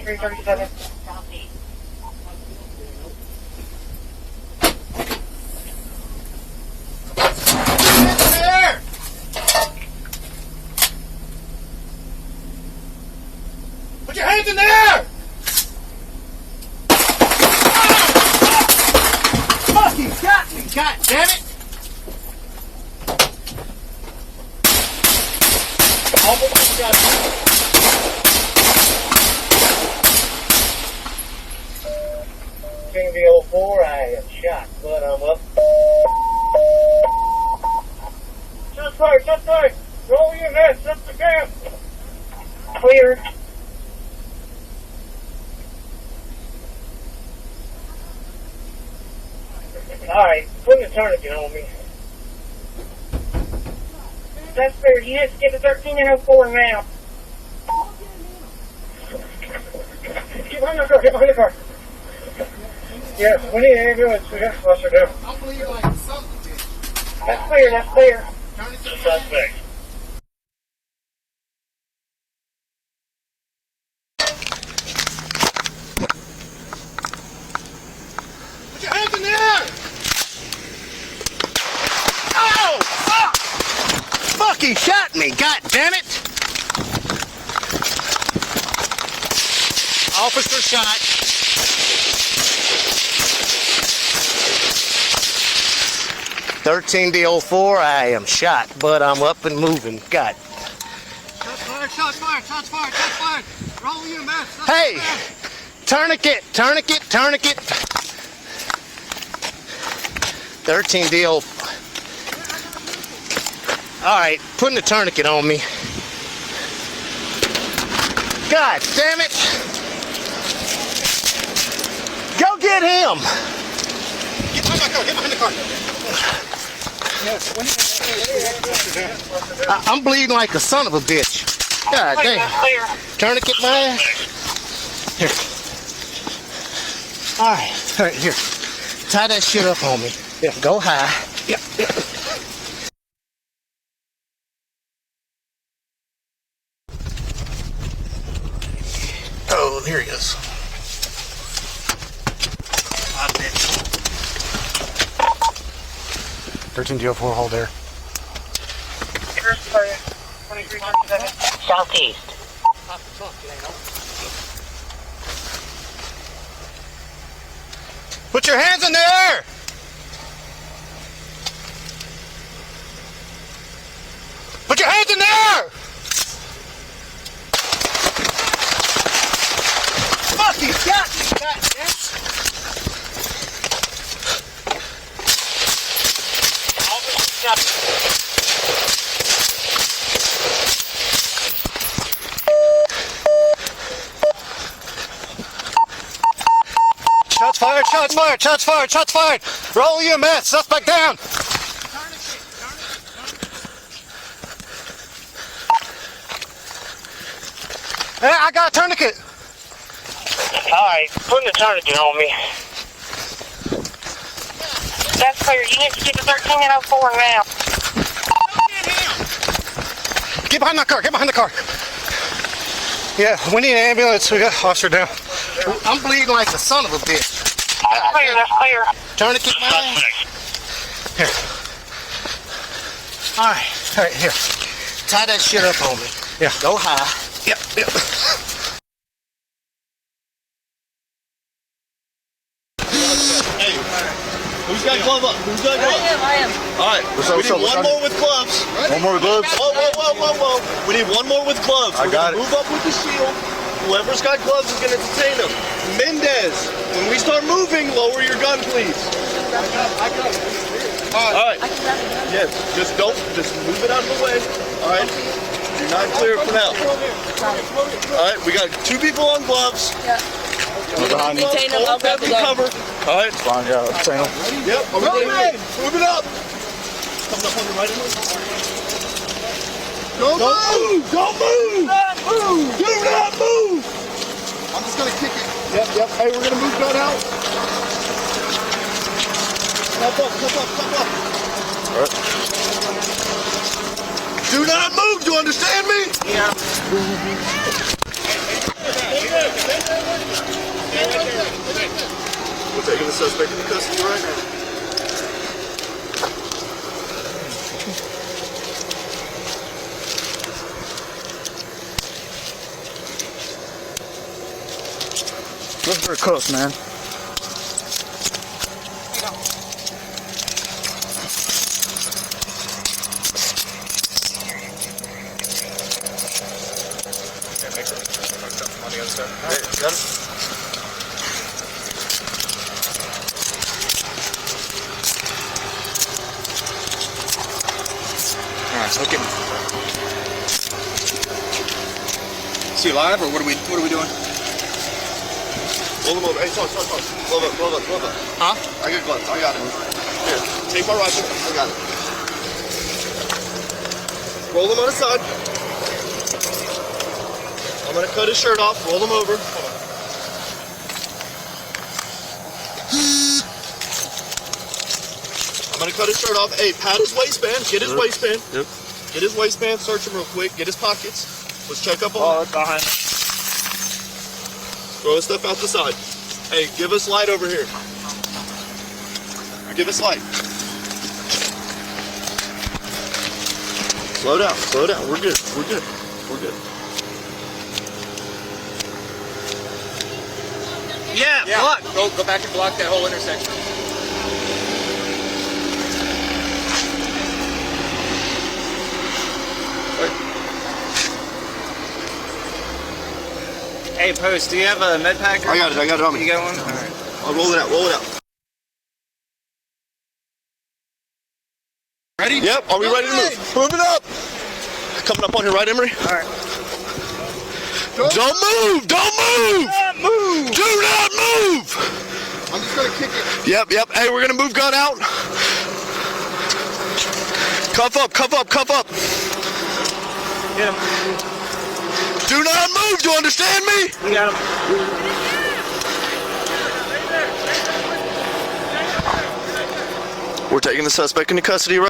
2337. Put your hands in the air! Fuck, you got me! God damn it! Almost got me. King 04, I am shot, but I'm up. Shots fired, shots fired! Roll your mess, up the cam! Clear. Alright, put the tourniquet on me. That's fair. Units get to 13 and 04 now. Get behind the car, get behind the car. Yeah, we need an ambulance. We got to flush her down. I'm bleeding like something. That's clear, that's clear. Suspect. Put your hands in the air! Oh! Fuck! Fuck, he shot me, god damn it! Officer shot. $13-04, I am shot, but I'm up and moving. God. Shots fired, shots fired, shots fired, shots fired. Roll your mess. Hey! Tourniquet, tourniquet, tourniquet. 13-04. Alright, putting the tourniquet on me. God damn it! Go get him! Get behind my car, get behind the car. I'm bleeding like a son of a bitch. God damn. Tourniquet my ass. Here. Alright, here. Tie that shit up on me. Yeah, go high. Yep, yep. Oh, here he is. I bet. 13-04, hold there. Southeast. Put your hands in the air! Put your hands in the air! Fuck, he got me! God damn it! Shots fired, shots fired, shots fired, shots fired! Roll EMS, suspect down! Hey, I got a tourniquet! Alright, putting the tourniquet on me. That's clear. You need to get to 13 and 04 now. Get behind my car, get behind the car. Yeah, we need an ambulance. We got to officer down. I'm bleeding like the son of a bitch. That's clear, that's clear. Tourniquet my ass. Here. Alright, here. Tie that shit up on me. Yeah. Go high. Yep, yep. Hey, who's got glove up? Who's got gloves? I am. Alright, we need one more with gloves. One more with gloves? Whoa, whoa, whoa, whoa, whoa. We need one more with gloves. I got it. Move up with the shield. Whoever's got gloves is going to detain them. Mendez, when we start moving, lower your gun, please. I got it. Alright. Yes, just move it out of the way. Alright. You're not clear for now. Alright, we got 2 people on gloves. Yeah. Behind you. Detain them, I'll grab the gun. Cover. Alright. Fine, yeah, detain them. Yep. Move it up. Coming up on the right hand. Don't move! Don't move! Do not move! Do not move! I'm just gonna kick it. Yep, yep. Hey, we're gonna move gun out. Step up, step up, step up. All right. Do not move, do you understand me? Yeah. We're taking the suspect into custody right now. Look for cuffs, man. Got it? Alright, look at me. Is he alive or what are we doing? Roll him over. Hey, sorry. Roll up. Huh? I got gloves. I got it. Here, take my rifle. I got it. Roll him on his side. I'm gonna cut his shirt off. Roll him over. I'm gonna cut his shirt off. Hey, pat his waistband. Get his waistband. Yep. Get his waistband. Search him real quick. Get his pockets. Let's check up on him. it's behind me. Throw his stuff out the side. Hey, give us light over here. Give us light. Slow down. We're good. Yeah, block. Go back and block that whole intersection. Hey, Post, do you have a med pack? I got it on me. You got one? All right. I'll roll it out. Ready? Yep, are we ready to move? Move it up. Coming up on here, right, Emery? All right. Don't move! Do not move! I'm just gonna kick it. Yep. Hey, we're gonna move gun out. Cuff up. Get him. Do not move, do you understand me? We got him. We're taking the suspect into custody right